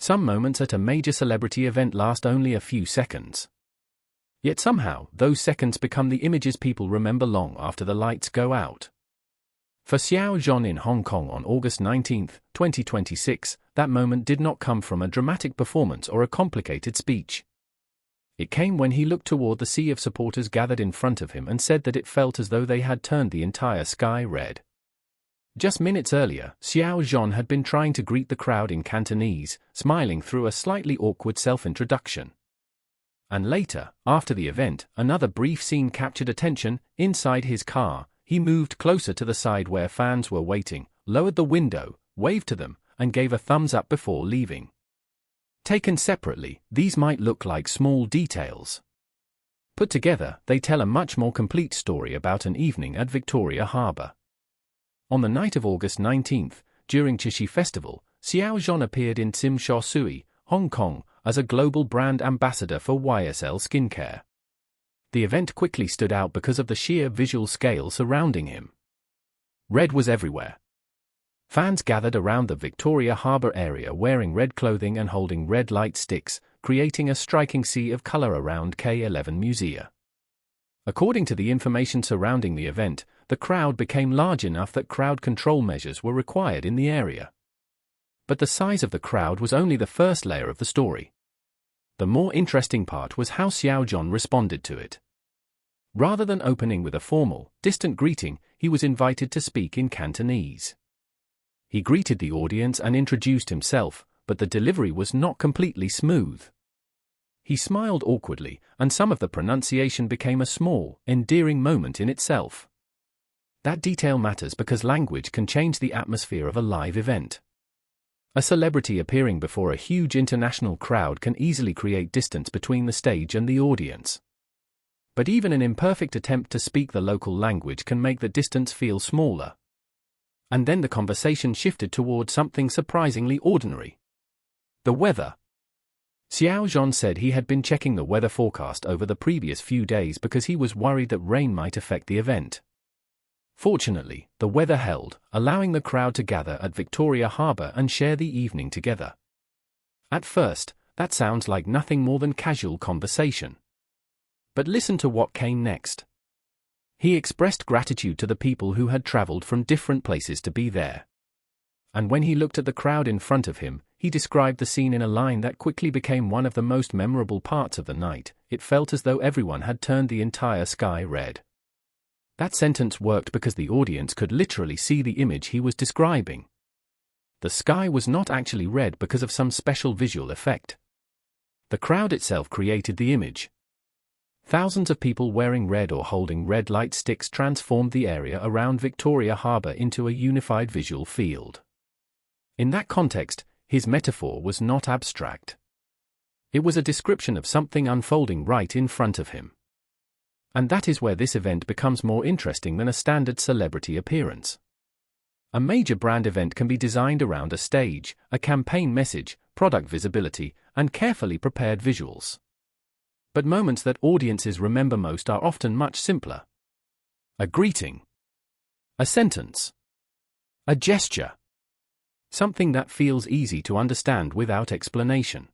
Some moments at a major celebrity event last only a few seconds. Yet somehow, those seconds become the images people remember long after the lights go out. For Xiao Zhan in Hong Kong on August 19, 2026, that moment did not come from a dramatic performance or a complicated speech. It came when he looked toward the sea of supporters gathered in front of him and said that it felt as though they had turned the entire sky red. Just minutes earlier, Xiao Zhan had been trying to greet the crowd in Cantonese, smiling through a slightly awkward self-introduction. And later, after the event, another brief scene captured attention. Inside his car, he moved closer to the side where fans were waiting, lowered the window, waved to them, and gave a thumbs up before leaving. Taken separately, these might look like small details. Put together, they tell a much more complete story about an evening at Victoria Harbour. On the night of August 19, during Qixi Festival, Xiao Zhan appeared in Tsim Sha Tsui, Hong Kong, as a global brand ambassador for YSL skincare. The event quickly stood out because of the sheer visual scale surrounding him. Red was everywhere. Fans gathered around the Victoria Harbour area wearing red clothing and holding red light sticks, creating a striking sea of colour around K11 Musea. According to the information surrounding the event, the crowd became large enough that crowd control measures were required in the area. But the size of the crowd was only the first layer of the story. The more interesting part was how Xiao Zhan responded to it. Rather than opening with a formal, distant greeting, he was invited to speak in Cantonese. He greeted the audience and introduced himself, but the delivery was not completely smooth. He smiled awkwardly, and some of the pronunciation became a small, endearing moment in itself. That detail matters because language can change the atmosphere of a live event. A celebrity appearing before a huge international crowd can easily create distance between the stage and the audience. But even an imperfect attempt to speak the local language can make the distance feel smaller. And then the conversation shifted toward something surprisingly ordinary. The weather. Xiao Zhan said he had been checking the weather forecast over the previous few days because he was worried that rain might affect the event. Fortunately, the weather held, allowing the crowd to gather at Victoria Harbour and share the evening together. At first, that sounds like nothing more than casual conversation. But listen to what came next. He expressed gratitude to the people who had travelled from different places to be there. And when he looked at the crowd in front of him, he described the scene in a line that quickly became one of the most memorable parts of the night. It felt as though everyone had turned the entire sky red. That sentence worked because the audience could literally see the image he was describing. The sky was not actually red because of some special visual effect. The crowd itself created the image. Thousands of people wearing red or holding red light sticks transformed the area around Victoria Harbour into a unified visual field. In that context, his metaphor was not abstract. It was a description of something unfolding right in front of him. And that is where this event becomes more interesting than a standard celebrity appearance. A major brand event can be designed around a stage, a campaign message, product visibility, and carefully prepared visuals. But moments that audiences remember most are often much simpler. A greeting. A sentence. A gesture. Something that feels easy to understand without explanation.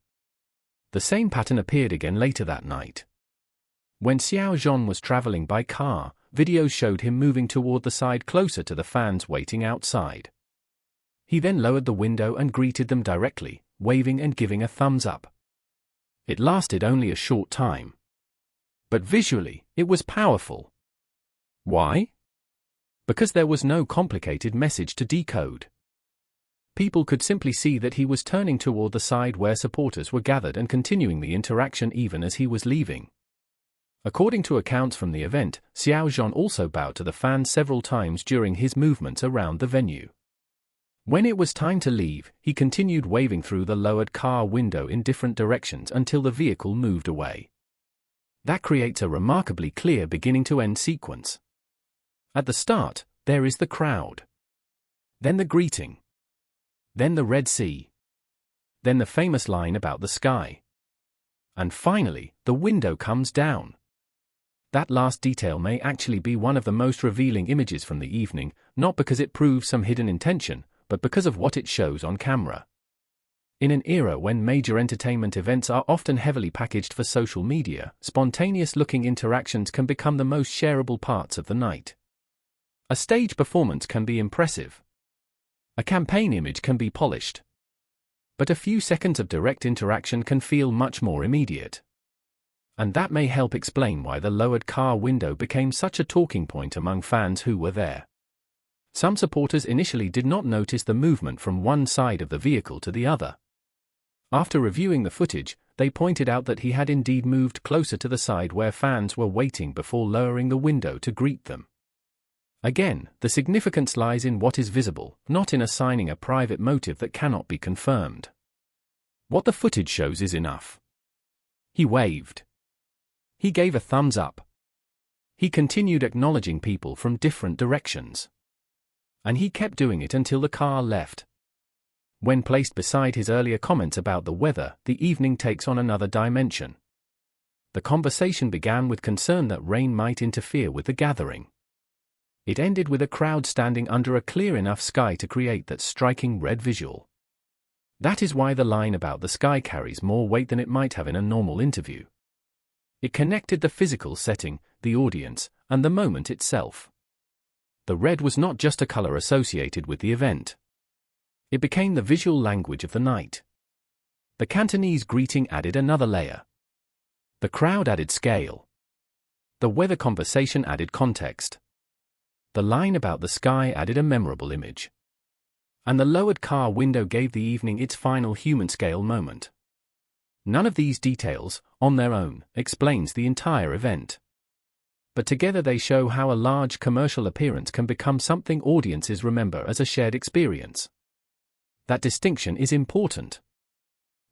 The same pattern appeared again later that night. When Xiao Zhan was traveling by car, videos showed him moving toward the side closer to the fans waiting outside. He then lowered the window and greeted them directly, waving and giving a thumbs up. It lasted only a short time. But visually, it was powerful. Why? Because there was no complicated message to decode. People could simply see that he was turning toward the side where supporters were gathered and continuing the interaction even as he was leaving. According to accounts from the event, Xiao Zhan also bowed to the fans several times during his movements around the venue. When it was time to leave, he continued waving through the lowered car window in different directions until the vehicle moved away. That creates a remarkably clear beginning-to-end sequence. At the start, there is the crowd. Then the greeting. Then the Red Sea. Then the famous line about the sky. And finally, the window comes down. That last detail may actually be one of the most revealing images from the evening, not because it proves some hidden intention, but because of what it shows on camera. In an era when major entertainment events are often heavily packaged for social media, spontaneous-looking interactions can become the most shareable parts of the night. A stage performance can be impressive. A campaign image can be polished. But a few seconds of direct interaction can feel much more immediate. And that may help explain why the lowered car window became such a talking point among fans who were there. Some supporters initially did not notice the movement from one side of the vehicle to the other. After reviewing the footage, they pointed out that he had indeed moved closer to the side where fans were waiting before lowering the window to greet them. Again, the significance lies in what is visible, not in assigning a private motive that cannot be confirmed. What the footage shows is enough. He waved. He gave a thumbs up. He continued acknowledging people from different directions. And he kept doing it until the car left. When placed beside his earlier comments about the weather, the evening takes on another dimension. The conversation began with concern that rain might interfere with the gathering. It ended with a crowd standing under a clear enough sky to create that striking red visual. That is why the line about the sky carries more weight than it might have in a normal interview. It connected the physical setting, the audience, and the moment itself. The red was not just a color associated with the event. It became the visual language of the night. The Cantonese greeting added another layer. The crowd added scale. The weather conversation added context. The line about the sky added a memorable image. And the lowered car window gave the evening its final human-scale moment. None of these details, on their own, explains the entire event. But together they show how a large commercial appearance can become something audiences remember as a shared experience. That distinction is important.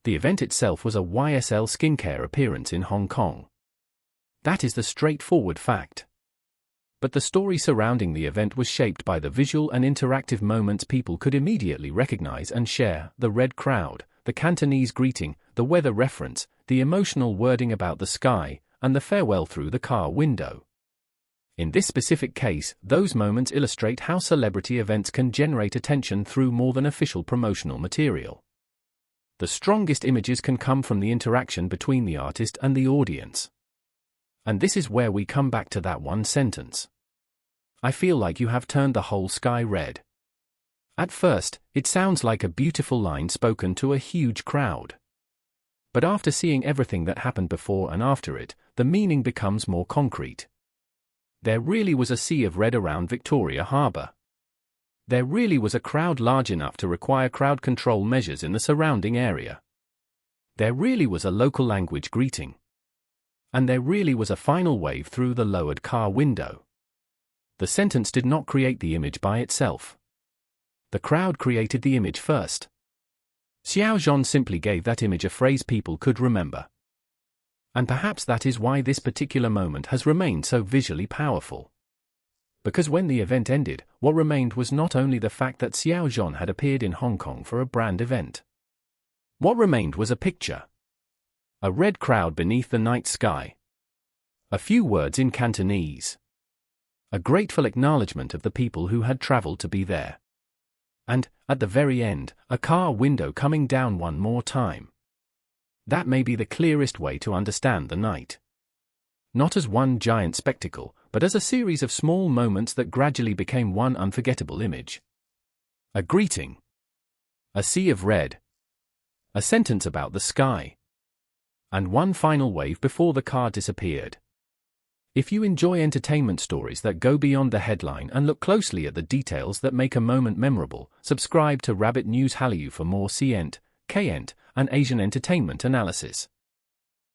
The event itself was a YSL skincare appearance in Hong Kong. That is the straightforward fact. But the story surrounding the event was shaped by the visual and interactive moments people could immediately recognize and share: the red crowd, the Cantonese greeting, the weather reference, the emotional wording about the sky, and the farewell through the car window. In this specific case, those moments illustrate how celebrity events can generate attention through more than official promotional material. The strongest images can come from the interaction between the artist and the audience. And this is where we come back to that one sentence. I feel like you have turned the whole sky red. At first, it sounds like a beautiful line spoken to a huge crowd. But after seeing everything that happened before and after it, the meaning becomes more concrete. There really was a sea of red around Victoria Harbour. There really was a crowd large enough to require crowd control measures in the surrounding area. There really was a local language greeting. And there really was a final wave through the lowered car window. The sentence did not create the image by itself. The crowd created the image first. Xiao Zhan simply gave that image a phrase people could remember. And perhaps that is why this particular moment has remained so visually powerful. Because when the event ended, what remained was not only the fact that Xiao Zhan had appeared in Hong Kong for a brand event. What remained was a picture. A red crowd beneath the night sky. A few words in Cantonese. A grateful acknowledgement of the people who had traveled to be there. And, at the very end, a car window coming down one more time. That may be the clearest way to understand the night. Not as one giant spectacle, but as a series of small moments that gradually became one unforgettable image. A greeting. A sea of red. A sentence about the sky. And one final wave before the car disappeared. If you enjoy entertainment stories that go beyond the headline and look closely at the details that make a moment memorable, subscribe to Rabbit News Hallyu for more CNT, KNT, and Asian entertainment analysis.